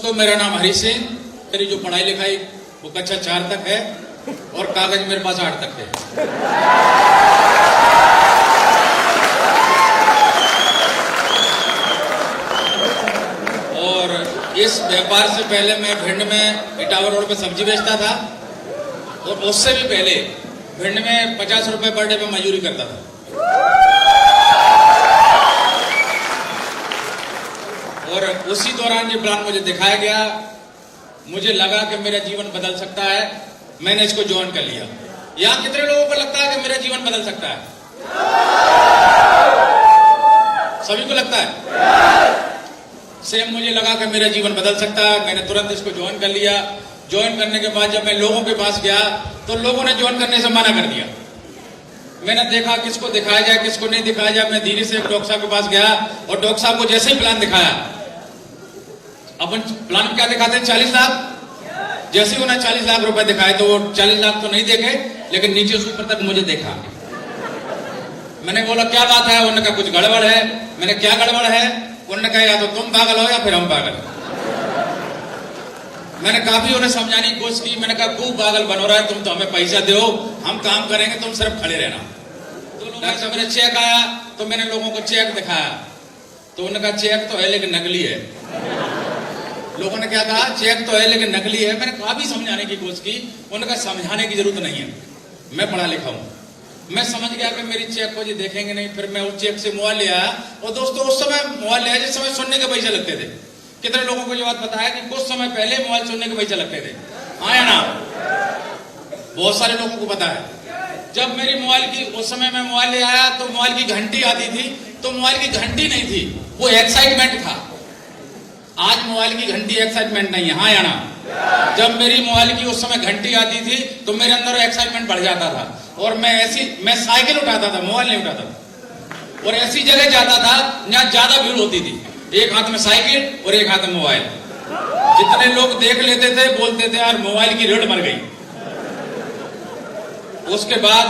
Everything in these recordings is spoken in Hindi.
दोस्तों, मेरा नाम हरी सिंह। मेरी जो पढ़ाई लिखाई वो कक्षा 4 तक है और कागज मेरे पास 8 तक है। और इस व्यापार से पहले मैं भिंड में इटावा रोड पे सब्जी बेचता था और उससे भी पहले भिंड में 50 रुपए पर डे पे मजदूरी करता था। और उसी दौरान ये प्लान मुझे दिखाया गया, मुझे लगा कि मेरा जीवन बदल सकता है, मैंने इसको ज्वाइन कर लिया। यहां कितने लोगों को लगता है कि मेरा जीवन बदल सकता है? सभी को लगता है? सेम मुझे लगा कि मेरा जीवन बदल सकता है। मैंने तुरंत इसको ज्वाइन कर लिया। ज्वाइन करने के बाद जब मैं लोगों के पास गया तो लोगों ने ज्वाइन करने से मना कर दिया। मैंने देखा किसको दिखाया जाए किसको नहीं दिखाया जाए। मैं धीरे से एक डॉक्टर साहब के पास गया और डॉक्टर साहब को जैसे ही प्लान दिखाया, अपन प्लान क्या दिखाते हैं, 40 लाख। जैसे ही उन्हें 40 लाख रुपए दिखाए तो वो 40 लाख तो नहीं देखे, लेकिन नीचे से ऊपर तक मुझे देखा। मैंने बोला क्या बात है? उन्होंने कहा कुछ गड़बड़ है। मैंने क्या गड़बड़ है? उन्होंने कहा या तो तुम पागल हो या फिर हम पागल। मैंने काफी उन्हें समझाने की कोशिश की। मैंने कहा खूब पागल बनो रहा है, तुम तो हमें पैसा दो, हम काम करेंगे, तुम सिर्फ खड़े रहना। तो लोगों से मेरा चेक आया तो मैंने लोगों को चेक दिखाया तो उन्होंने कहा चेक तो है लेकिन नकली है। लोगों ने क्या कहा? चेक तो है लेकिन नकली है। मैंने काफी समझाने की कोशिश की। उन्होंने कहा समझाने की जरूरत नहीं है, मैं पढ़ा लिखा हूं। मैं समझ गया कि मेरी चेक को जी देखेंगे नहीं। फिर मैं उस चेक से मोबाइल ले आया। और दोस्तों उस समय मोबाइल ले आया जिस समय सुनने के पैसे लगते थे। कितने लोगों को ये बात पता है कि कुछ समय पहले मोबाइल सुनने के पैसे लगते थे? आया ना? बहुत सारे लोगों को पता है। जब मेरी मोबाइल की उस समय मैं मोबाइल ले आया तो मोबाइल की घंटी आती थी, तो मोबाइल की घंटी नहीं थी, वो एक्साइटमेंट था। आज मोबाइल की घंटी एक्साइटमेंट नहीं है। हाँ या ना? जब मेरी मोबाइल की उस समय घंटी आती थी तो मेरे अंदर एक्साइटमेंट बढ़ जाता था और मैं साइकिल उठाता था, मोबाइल नहीं उठाता था। और ऐसी जगह जाता था जहां ज्यादा भीड़ होती थी, एक हाथ में साइकिल और एक हाथ में मोबाइल। जितने लोग देख लेते थे बोलते थे यार मोबाइल की रेड मर गई। उसके बाद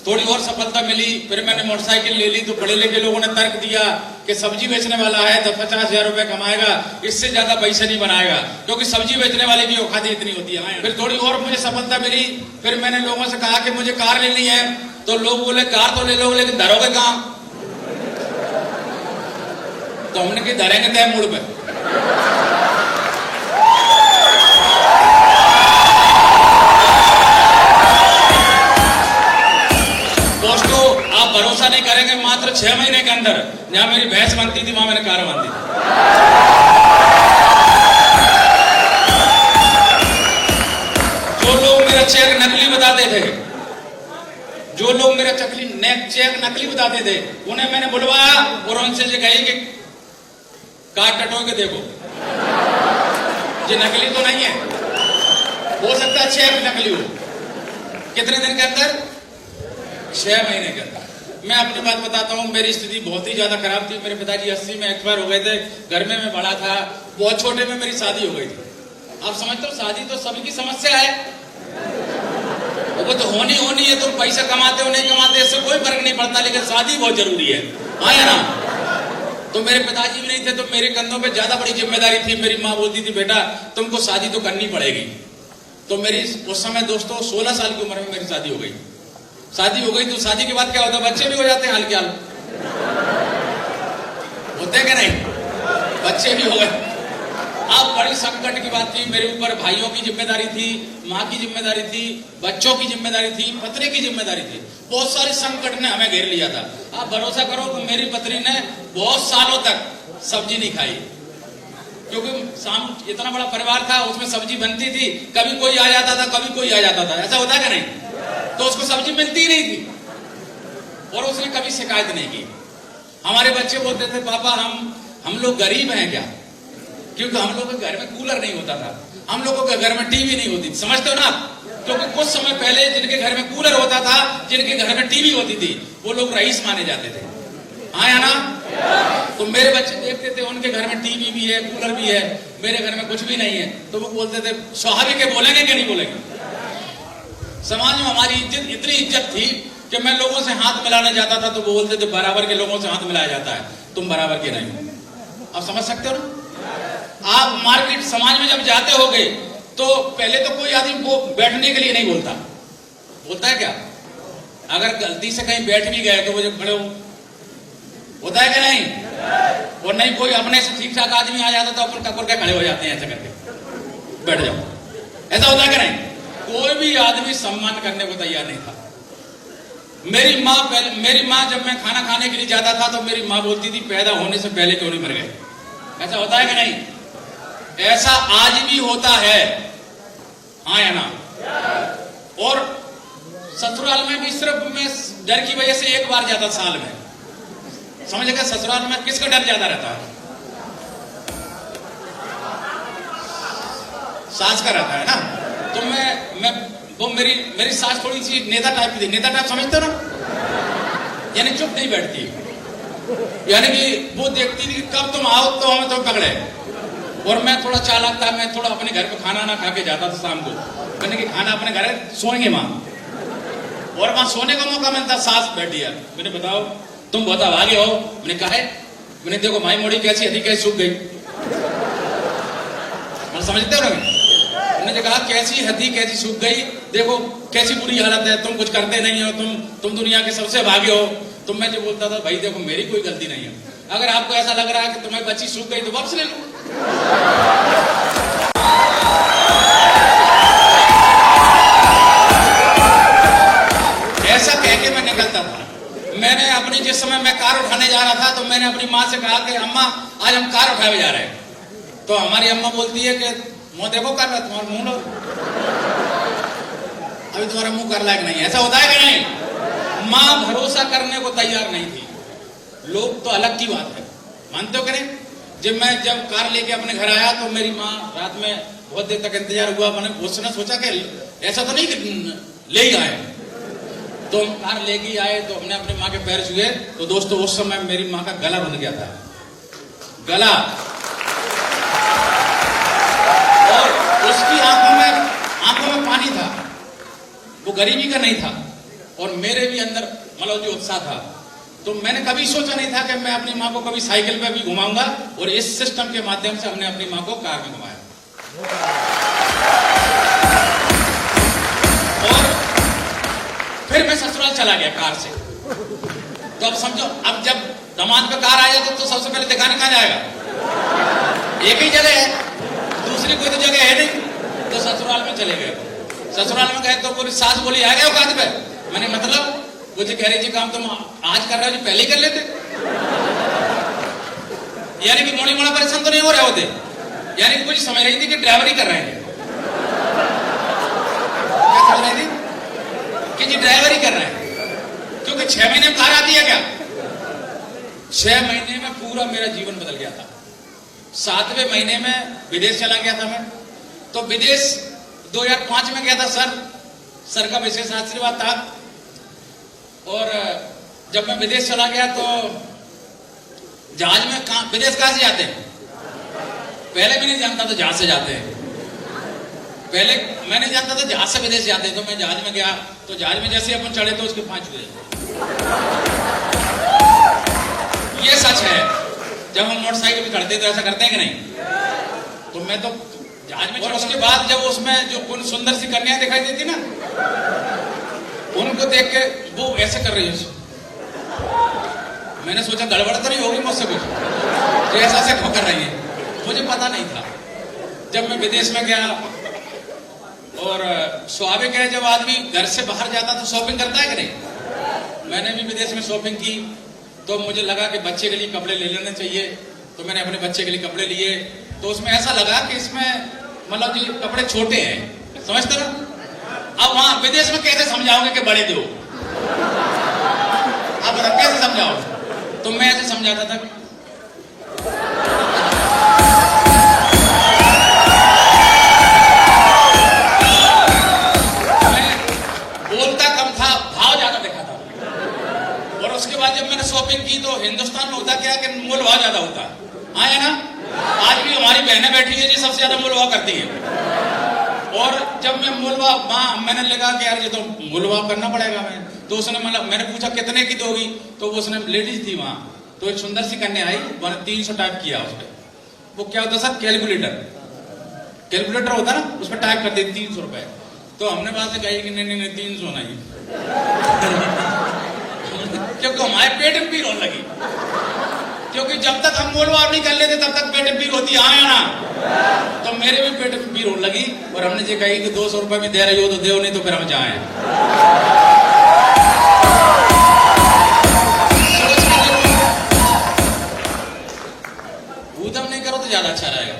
थोड़ी और सफलता मिली, फिर मैंने मोटरसाइकिल ले ली तो बड़े लिखे लोगों ने तर्क दिया कि सब्जी बेचने वाला है तो 50,000 रुपए कमाएगा, इससे ज्यादा पैसे नहीं बनाएगा, क्योंकि सब्जी बेचने वाले की औकात इतनी होती है। फिर थोड़ी और मुझे सफलता मिली। फिर मैंने लोगों से कहा कि मुझे कार लेनी है, तो लोग बोले कार तो ले लो लेकिन धरोगे कहां? तो हमने कि धरेंगे तय मूड पे। दोस्तों आप भरोसा नहीं करेंगे, मात्र 6 महीने के अंदर जहां मेरी भैंस बनती थी वहां मैंने कार बांधी थी। जो लोग मेरा चेक नकली बताते थे, जो लोग मेरा चेक नकली बताते थे, उन्हें मैंने बुलवाया और उनसे ये कही कि कार्ड टटो के देखो, ये नकली तो नहीं है, हो सकता है चेक नकली हो। कितने दिन के अंदर? 6 महीने के अंदर। मैं अपनी बात बताता हूँ, मेरी स्थिति बहुत ही ज्यादा खराब थी। मेरे पिताजी 80 में एक्सपायर हो गए थे। घर में मैं बड़ा था, बहुत छोटे में मेरी शादी हो गई थी। आप समझते हो शादी तो सभी की समस्या है, वो तो होनी है। तुम पैसा कमाते हो नहीं कमाते इससे कोई फर्क नहीं पड़ता, लेकिन शादी बहुत जरूरी है। आया ना? तो मेरे पिताजी भी नहीं थे तो मेरे कंधों पे ज्यादा बड़ी जिम्मेदारी थी। मेरी माँ बोलती थी बेटा तुमको शादी तो करनी पड़ेगी। तो मेरी उस समय दोस्तों 16 साल की उम्र में मेरी शादी हो गई। शादी हो गई तो शादी के बाद क्या होता है? बच्चे भी हो जाते हैं, हाल के हाल होते हैं कि नहीं? बच्चे भी हो गए। अब बड़ी संकट की बात थी। मेरे ऊपर भाइयों की जिम्मेदारी थी, माँ की जिम्मेदारी थी, बच्चों की जिम्मेदारी थी, पत्नी की जिम्मेदारी थी। बहुत सारे संकट ने हमें घेर लिया था। आप भरोसा करो कि मेरी पत्नी ने बहुत सालों तक सब्जी नहीं खाई, क्योंकि शाम इतना बड़ा परिवार था, उसमें सब्जी बनती थी, कभी कोई आ जाता था कभी कोई आ जाता था, ऐसा होता कि नहीं? तो उसको सब्जी मिलती ही नहीं थी और उसने कभी शिकायत नहीं की। हमारे बच्चे बोलते थे पापा हम लोग गरीब हैं क्या? क्योंकि हम लोगों के घर में कूलर नहीं होता था, हम लोगों के घर में टीवी नहीं होती। समझते हो ना? क्योंकि कुछ समय पहले जिनके घर में कूलर होता था, जिनके घर में टीवी होती थी, वो लोग रईस माने जाते थे। आया ना? तो मेरे बच्चे देखते थे उनके घर में टीवी भी है, कूलर भी है, मेरे घर में कुछ भी नहीं है, तो वो बोलते थे स्वाभाविक है, बोलेंगे कि नहीं बोलेंगे? समाज में हमारी इतनी इज्जत थी कि मैं लोगों से हाथ मिलाने जाता था तो वो बोलते थे बराबर के लोगों से हाथ मिलाया जाता है, तुम बराबर के नहीं। आप समझ सकते हो ना? आप मार्केट समाज में जब जाते होगे तो पहले तो कोई आदमी वो बैठने के लिए नहीं बोलता, बोलता है क्या? अगर गलती से कहीं बैठ भी गए तो वो जो खड़े हो, होता है कि नहीं? और नहीं कोई अपने से ठीक ठाक आदमी आ जाता तो अपन ककुर के खड़े हो जाते हैं ऐसे करके, बैठ जाओ, ऐसा होता है कि नहीं? कोई भी आदमी सम्मान करने को तैयार नहीं था। मेरी माँ जब मैं खाना खाने के लिए जाता था तो मेरी माँ बोलती थी पैदा होने से पहले क्यों नहीं मर गए? ऐसा होता है कि नहीं? ऐसा आज भी होता है, हाँ या ना? और ससुराल में भी सिर्फ मैं डर की वजह से एक बार जाता साल में, समझ गए? ससुराल में किसका डर ज्यादा रहता है? सास का रहता है ना। तो मैं वो मेरी सास थोड़ी सी नेता टाइप की थी। नेता टाइप समझते हो ना, यानी चुप नहीं बैठती, यानी कि वो देखती थी कि कब तुम आओ तो हमें तो पकड़े। और मैं थोड़ा चालाक था, मैं थोड़ा अपने घर पे खाना ना खा के जाता था शाम को, मैंने कि खाना अपने घर सोएंगे माँ, और वहां सोने का मौका मिलता, सास बैठी है, मैंने बताओ तुम बहुत आगे हो, मैंने कहा है, मैंने देखो माई मोड़ी कैसी हथी कैसी सूख गई, समझते हो ना? मैंने कहा कैसी हथी कैसी सूख गई, देखो कैसी बुरी हालत है, तुम कुछ करते नहीं हो, तुम दुनिया के सबसे भागे हो। तो मैं जो बोलता था भाई देखो मेरी कोई गलती नहीं है, अगर आपको ऐसा लग रहा है कि तुम्हारी बच्ची सूख गई तो वापस ले लो। ऐसा कह के मैं निकलता था। मैंने अपनी जिस समय मैं कार उठाने जा रहा था तो मैंने अपनी माँ से कहा कि अम्मा आज हम कार उठाने जा रहे हैं। तो हमारी अम्मा बोलती है कि मुंह देखो कर रहा, तुम्हारा मुंह लो, अभी तुम्हारा मुंह कर लायक नहीं। ऐसा होता है कि नहीं? माँ भरोसा करने को तैयार नहीं थी, लोग तो अलग की बात है, मानते हो कि नहीं? जब कार लेके अपने घर आया तो मेरी माँ रात में बहुत देर तक इंतजार हुआ, मैंने उसने सोचा कि ऐसा तो नहीं कि ले ही आए, तो हम कार लेके आए तो हमने अपने माँ के पैर छुए। तो दोस्तों उस समय मेरी माँ का गला बंध गया था, गला, और उसकी आंखों में पानी था, वो गरीबी का नहीं था, और मेरे भी अंदर मतलब जो उत्साह था। तो मैंने कभी सोचा नहीं था कि मैं अपनी माँ को कभी साइकिल पे भी घुमाऊंगा, और इस सिस्टम के माध्यम से हमने अपनी माँ को कार में घुमाया। और फिर मैं ससुराल चला गया कार से। तो अब समझो, अब जब दामाद पे कार आया तो सबसे पहले दिखाने कहाँ जाएगा? एक ही जगह है, दूसरी कोई तो जगह है नहीं। तो ससुराल में चले गए। ससुराल में गए तो पूरी सास बोली आ गए हो कांध पे? मैंने मतलब वो जो कह रही थी काम तुम आज कर रहे हो जो पहले ही कर लेते, यानी कि मोड़ी मोड़ा परेशान तो नहीं हो रहे होते, यानी कि कुछ समझ रही थी कि ड्राइवरी कर रहे हैं। क्या समझ रही थी? कि जी ड्राइवरी कर रहे हैं, क्योंकि 6 महीने में कार आती है क्या? 6 महीने में पूरा मेरा जीवन बदल गया था। 7वें महीने में विदेश चला गया था मैं। तो विदेश 2005 में गया था। सर का विशेष आशीर्वाद था। और जब मैं विदेश चला गया तो जहाज में विदेश कहां से जाते हैं? पहले भी नहीं जानता था जहाज से जाते हैं। पहले मैं नहीं जानता था जहाज से विदेश जाते हैं। तो मैं जहाज में गया तो जहाज में जैसे अपन चढ़े तो उसके 5 हुए। ये सच है। जब हम मोटरसाइकिल पे चढ़ते तो ऐसा करते हैं कि नहीं? तो मैं तो जहाज में, और उसके बाद जब उसमें जो उन सुंदर सी कन्याएं दिखाई देती ना, उनको देख के वो ऐसे कर रही है। मैंने सोचा गड़बड़ तो नहीं होगी मुझसे कुछ, जो ऐसा ऐसे कर रही है। मुझे पता नहीं था। जब मैं विदेश में गया, और स्वाभाविक है जब आदमी घर से बाहर जाता तो शॉपिंग करता है कि नहीं? मैंने भी विदेश में शॉपिंग की। तो मुझे लगा कि बच्चे के लिए कपड़े ले लेने चाहिए। तो मैंने अपने बच्चे के लिए कपड़े लिए। तो उसमें ऐसा लगा कि इसमें मतलब जी कपड़े छोटे हैं, समझते ना? अब वहां विदेश में कैसे समझाओगे कि बड़े दो? अब कैसे समझाओ? तो मैं ऐसे समझाता था मैं बोलता कम था, भाव ज्यादा दिखाता। और उसके बाद जब मैंने शॉपिंग की तो हिंदुस्तान में होता क्या कि मूल भाव ज्यादा होता, हाँ है ना? आज भी हमारी बहनें बैठी है जी सबसे ज्यादा मूल भाव करती है। और जब मैं मूलवा मैंने लगा कि यार ये तो मूलवा करना पड़ेगा मैं। तो उसने मतलब मैंने पूछा कितने की दोगी? तो उसने लेडीज थी वहां, तो एक सुंदर सी कन्या आई, 300 टाइप किया उसने। वो क्या होता सर, कैलकुलेटर होता ना, उस पर टाइप करते 300 रुपए। तो हमने वहां से कही कि नहीं 300 नहीं क्योंकि हमारे पेट में पीड़ होने लगी, क्योंकि जब तक हम बोलवार नहीं कर लेते तब तक पेट में पीड़ होती है, या ना? तो मेरे भी पेट में पीड़ होने लगी और हमने ये कही कि 200 रुपए में दे रही हो तो दे, नहीं तो फिर हम जाए। उदम नहीं करो तो ज्यादा अच्छा रहेगा,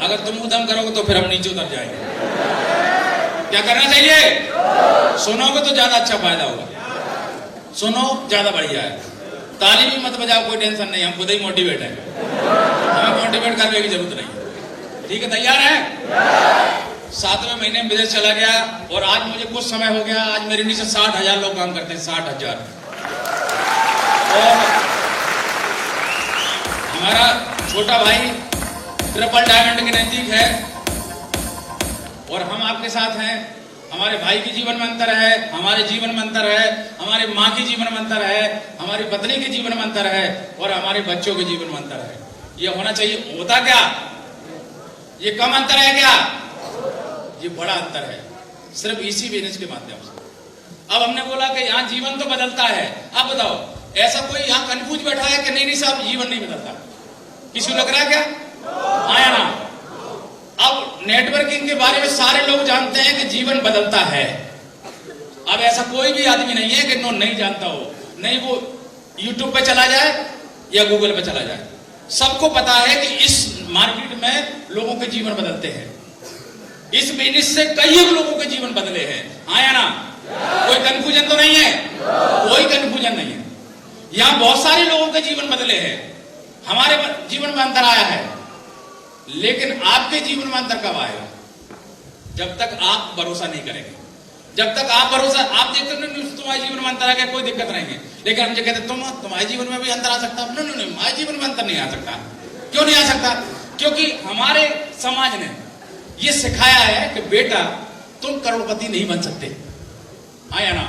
अगर तुम उदम करोगे तो फिर हम नीचे उतर जाएंगे। क्या करना चाहिए? सुनोगे तो ज्यादा अच्छा फायदा होगा, सुनो ज्यादा बढ़िया है। ताली भी मत बजाओ, कोई टेंशन नहीं, हम खुद ही मोटिवेट है, हमें मोटिवेट करने की जरूरत नहीं। ठीक है, तैयार है? 7वें महीने में विदेश चला गया और आज मुझे कुछ समय हो गया, आज मेरे नीचे 60,000 लोग काम करते हैं, 60,000। और हमारा छोटा भाई ट्रिपल डायमंड के नजदीक है और हम आपके साथ हैं। हमारे भाई के जीवन में अंतर है, हमारे जीवन में अंतर है, हमारे माँ के जीवन में अंतर है, हमारी पत्नी के जीवन में अंतर है और हमारे बच्चों के जीवन में अंतर है। ये होना चाहिए। होता क्या? ये कम अंतर है क्या? ये बड़ा अंतर है, सिर्फ इसी बिजनेस के माध्यम से। अब हमने बोला कि यहाँ जीवन तो बदलता है। अब बताओ, ऐसा कोई यहाँ कंफ्यूज बैठा है कि नहीं साहब जीवन नहीं बदलता? किसी को लग रहा है क्या? आया ना? अब नेटवर्किंग के बारे में सारे लोग जानते हैं कि जीवन बदलता है। अब ऐसा कोई भी आदमी नहीं है कि नहीं जानता हो, नहीं वो यूट्यूब पे चला जाए या गूगल पे चला जाए, सबको पता है कि इस मार्केट में लोगों के जीवन बदलते हैं। इस बिजनेस से कई लोगों के जीवन बदले हैं। आया ना? कोई कंफ्यूजन तो नहीं है? कोई कंफ्यूजन नहीं है। यहां बहुत सारे लोगों के जीवन बदले हैं, हमारे जीवन में अंतर आया है, लेकिन आपके जीवन में अंतर कब आएगा? जब तक आप भरोसा नहीं करेंगे, जब तक आप भरोसा, आप देखते नहीं तुम्हारे जीवन में अंतर आ गया, कोई दिक्कत नहीं है, लेकिन हम जो कहते तुम्हारे जीवन में भी अंतर आ सकता है, नहीं हमारे जीवन में अंतर नहीं आ सकता। क्यों नहीं आ सकता? क्योंकि हमारे समाज ने ये सिखाया है कि बेटा तुम करोड़पति नहीं बन सकते, आया ना?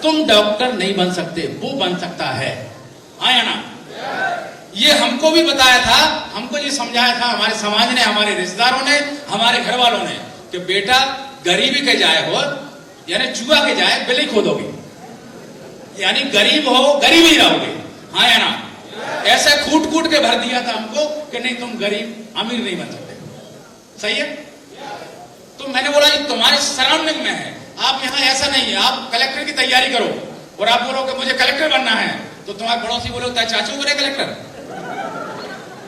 तुम डॉक्टर नहीं बन सकते, वो बन सकता है, आया ना? ये हमको भी बताया था, हमको ये समझाया था हमारे समाज ने, हमारे रिश्तेदारों ने, हमारे घर वालों ने कि बेटा गरीबी के जाए हो, यानी जुआ के जाए बिल ही खोदोगे, यानी गरीब हो गरीब ही रहोगे, हाँ या ना? ऐसा कूट कूट के भर दिया था हमको कि नहीं तुम गरीब अमीर नहीं बन सकते। सही है? तो मैंने बोला ये तुम्हारे सराउंडिंग में है, आप यहाँ ऐसा नहीं है, आप कलेक्टर की तैयारी करो और आप बोलो कि मुझे कलेक्टर बनना है, तो तुम्हारे पड़ोसी बोलो चाचू करे कलेक्टर,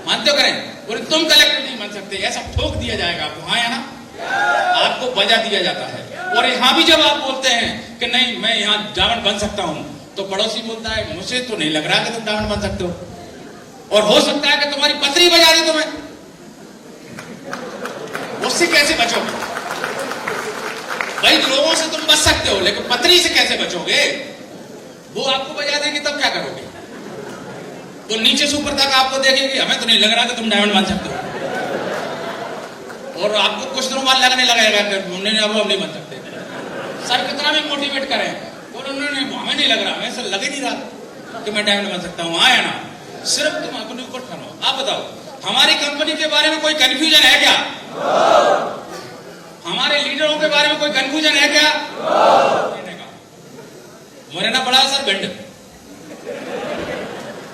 मानते हो? करें? बोले तुम कलेक्टर नहीं बन सकते, ऐसा ठोक दिया जाएगा आपको, हाँ या ना? आपको बजा दिया जाता है। और यहाँ भी जब आप बोलते हैं कि नहीं मैं यहाँ डायमंड बन सकता हूं, तो पड़ोसी बोलता है मुझे तो नहीं लग रहा कि तुम डायमंड बन सकते हो, और हो सकता है कि तुम्हारी पत्नी बजा दे तुम्हें, उससे कैसे बचोगे? भाई लोगों से तुम बच सकते हो, लेकिन पत्नी से कैसे बचोगे? वो आपको बजा देगी तब क्या करोगे? तो नीचे से ऊपर तक आपको देखेगी, हमें तो नहीं लग रहा कि तुम डायमंड बन सकते हो, और आपको कुछ दिनों बाद लगने लगेगा कि अब नहीं बन सकते। सर कितना भी मोटिवेट करें, बोलो नहीं हमें नहीं लग रहा, हमें ऐसा लग ही नहीं रहा कि मैं डायमंड बन सकता हूँ, आया ना? सिर्फ तुम अपने ऊपर ठहरो। आप बताओ हमारी कंपनी के बारे में कोई कंफ्यूजन है क्या? हमारे लीडरों के बारे में कोई कंफ्यूजन है क्या? मुरैना पड़ा है सर भिंड,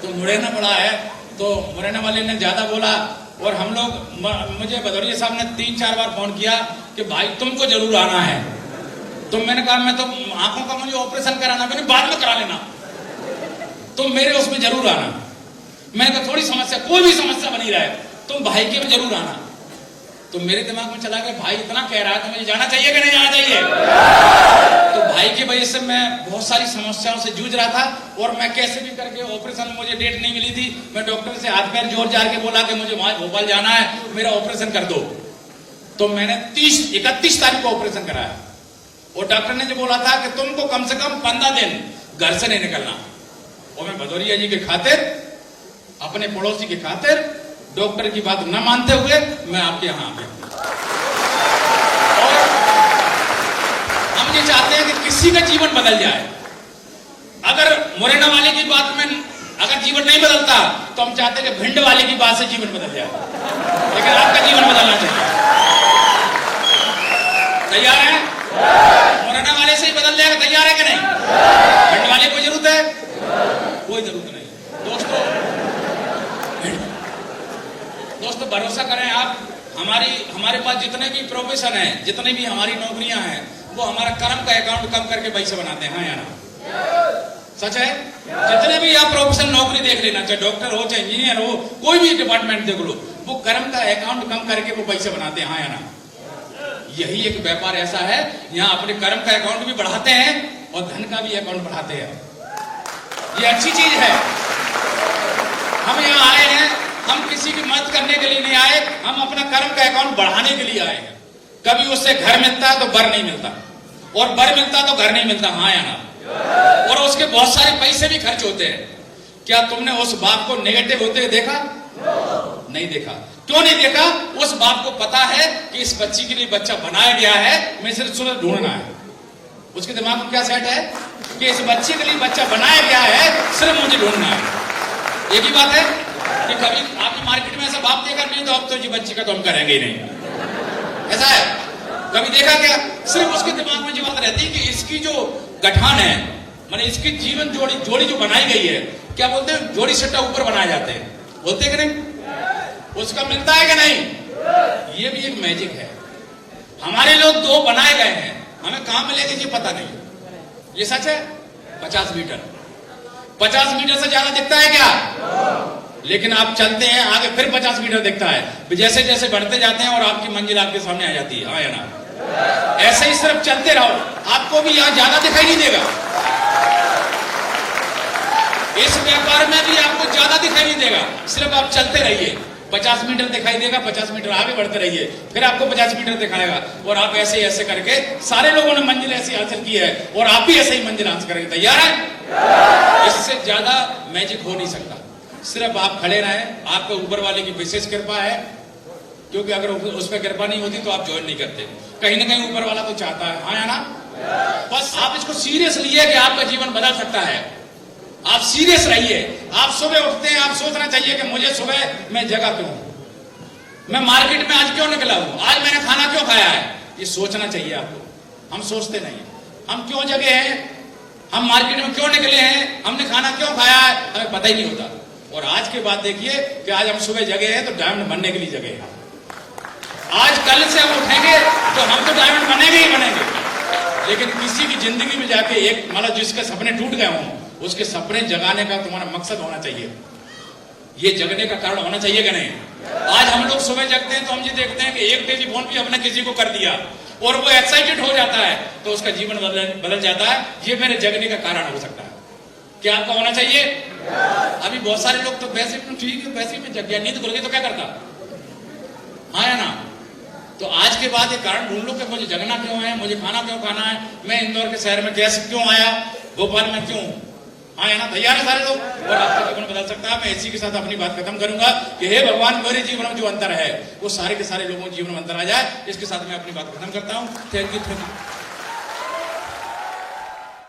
तो मुरैना पड़ा है, तो मुरैना वाले ने ज्यादा बोला और हम लोग, मुझे भदौरिया साहब ने 3-4 बार फोन किया कि भाई तुमको जरूर आना है। तो मैंने कहा मैं तो आंखों का मुझे ऑपरेशन कराना, मैंने बाद में करा लेना, तुम मेरे उसमें जरूर आना। मैंने कहा थोड़ी समस्या, कोई भी समस्या बनी रहे तुम भाई के में जरूर आना। तो मेरे दिमाग में चला कि भाई इतना कह रहा है तो मुझे जाना चाहिए कि नहीं जाना चाहिए? तो भाई की वजह से मैं बहुत सारी समस्याओं से जूझ रहा था और मैं कैसे भी करके ऑपरेशन, मुझे डेट नहीं मिली थी, मैं डॉक्टर से हाथ पैर जोड़ जार के बोला कि मुझे वहां भोपाल जाना है, मेरा ऑपरेशन कर दो। तो मैंने 31 तारीख को ऑपरेशन कराया और डॉक्टर ने जो बोला था कि तुमको कम से कम 15 दिन घर से नहीं निकलना, और मैं भदौरिया जी के खातिर, अपने पड़ोसी के खातिर, डॉक्टर की बात न मानते हुए मैं आपके यहां आ गया। और हम ये चाहते हैं कि किसी का जीवन बदल जाए। अगर मुरैना वाले की बात में अगर जीवन नहीं बदलता तो हम चाहते हैं कि भिंड वाले की बात से जीवन बदल जाए, लेकिन आपका जीवन बदलना चाहिए। तैयार है? मुरैना वाले से ही बदल जाएगा, तैयार है कि नहीं? भिंड वाले को जरूरत है? कोई जरूरत नहीं। दोस्तों भरोसा करें आप, हमारे पास जितने भी प्रोफेशन है, जितने भी हमारी नौकरियां हैं, वो हमारा कर्म का अकाउंट कम करके पैसे बनाते हैं। हाँ या ना? सच है? जितने भी आप प्रोफेशन नौकरी देख लेना, चाहे डॉक्टर हो, चाहे इंजीनियर हो, कोई भी डिपार्टमेंट देख लो, वो कर्म का अकाउंट कम करके वो पैसे बनाते हैं। हाँ या ना? यही एक व्यापार ऐसा है, यहाँ अपने कर्म का अकाउंट भी बढ़ाते हैं और धन का भी अकाउंट बढ़ाते हैं। ये अच्छी चीज है। हम यहाँ आए हैं, हम किसी की मदद करने के लिए नहीं आए, हम अपना कर्म का अकाउंट बढ़ाने के लिए आए हैं। कभी उससे घर मिलता है तो बर नहीं मिलता, और बर मिलता तो घर नहीं मिलता। हाँ या ना? और उसके बहुत सारे पैसे भी खर्च होते हैं। क्या तुमने उस बाप को नेगेटिव होते देखा? नहीं देखा। क्यों नहीं देखा? उस बाप को पता है कि इस बच्ची के लिए बच्चा बनाया गया है, मैं सिर्फ सुबह ढूंढना है। उसके दिमाग में क्या सेट है कि इस बच्चे के लिए बच्चा बनाया गया है, सिर्फ मुझे ढूंढना है। एक ही बात है कि कभी आपकी मार्केट में ऐसा बाप देखा नहीं तो अब तो जी बच्ची का तो हम करेंगे ही नहीं, ऐसा है? कभी देखा क्या? सिर्फ उसके दिमाग में जो बात रहती है कि इसकी जो गठान है, माने इसकी जीवन जोड़ी जो बनाई गई है, क्या बोलते हैं, जोड़ी सट्टा ऊपर बनाए जाते हैं, बोलते हैं कि नहीं? उसका मिलता है कि नहीं? ये भी एक मैजिक है। हमारे लोग दो बनाए गए हैं, हमें कहां मिलेंगे ये पता नहीं। ये सच है? 50 मीटर से ज्यादा दिखता है क्या? लेकिन आप चलते हैं आगे, फिर 50 मीटर दिखता है। जैसे जैसे बढ़ते जाते हैं और आपकी मंजिल आपके सामने आ जाती है। हाँ या ना? ऐसे ही सिर्फ चलते रहो, आपको भी यहां ज्यादा दिखाई नहीं देगा। इस व्यापार में भी आपको ज्यादा दिखाई नहीं देगा, सिर्फ आप चलते रहिए। 50 मीटर दिखाई देगा, 50 मीटर आगे बढ़ते रहिए, फिर आपको 50 मीटर दिखाएगा, और आप ऐसे ऐसे करके सारे लोगों ने मंजिल ऐसी हासिल की है, और आप भी ऐसे ही मंजिल हासिल करेंगे। तैयार है? इससे ज्यादा मैजिक हो नहीं सकता। सिर्फ आप खड़े रहें, आपको ऊपर वाले की विशेष कृपा है, क्योंकि अगर उस पर कृपा नहीं होती तो आप ज्वाइन नहीं करते। कहीं ना कहीं ऊपर वाला तो चाहता है। हाँ या ना? बस आप इसको सीरियस लिए कि आपका जीवन बदल सकता है। आप सीरियस रहिए। आप सुबह उठते हैं, आप सोचना चाहिए कि मुझे सुबह मैं जगह क्यों हूं, मैं मार्केट में आज क्यों निकला हूं, आज मैंने खाना क्यों खाया है, ये सोचना चाहिए आपको। हम सोचते नहीं, हम क्यों जगे हैं, हम मार्केट में क्यों निकले हैं, हमने खाना क्यों खाया है, हमें पता ही नहीं होता। और आज के बाद देखिए कि आज हम सुबह जगे हैं तो डायमंड बनने के लिए जगे हैं। आज कल से हम उठेंगे तो हम तो डायमंड बनेंगे ही बनेंगे, लेकिन किसी की जिंदगी में जाके एक मतलब जिसके सपने टूट गए हों, उसके सपने जगाने का तुम्हारा मकसद होना चाहिए, ये जगने का कारण होना चाहिए कि नहीं? आज हम लोग सुबह जगते हैं तो हम ये देखते हैं कि एक टेलीफोन भी हमने किसी को कर दिया और वो एक्साइटेड हो जाता है तो उसका जीवन बदल जाता है। ये मेरे जगने का कारण हो सकता है। क्या आपका होना चाहिए? अभी बहुत सारे लोग तो वैसे ठीक है, वैसे में जग गया, नींद खुल गई तो क्या करता? हाँ या ना? तो आज के बाद ये कारण ढूंढ लो कि मुझे जगना क्यों है, मुझे खाना क्यों खाना है, मैं इंदौर के शहर में कैसे क्यों आया, भोपाल में क्यों? हाँ या ना? तैयार है सारे लोग? और आपका जीवन बदल सकता है। मैं इसी के साथ अपनी बात खत्म करूंगा कि हे भगवान, मेरे जीवन में जो अंतर है वो सारे के सारे लोगों के जीवन में अंतर आ जाए। इसके साथ मैं अपनी बात खत्म करता हूँ। Thank you.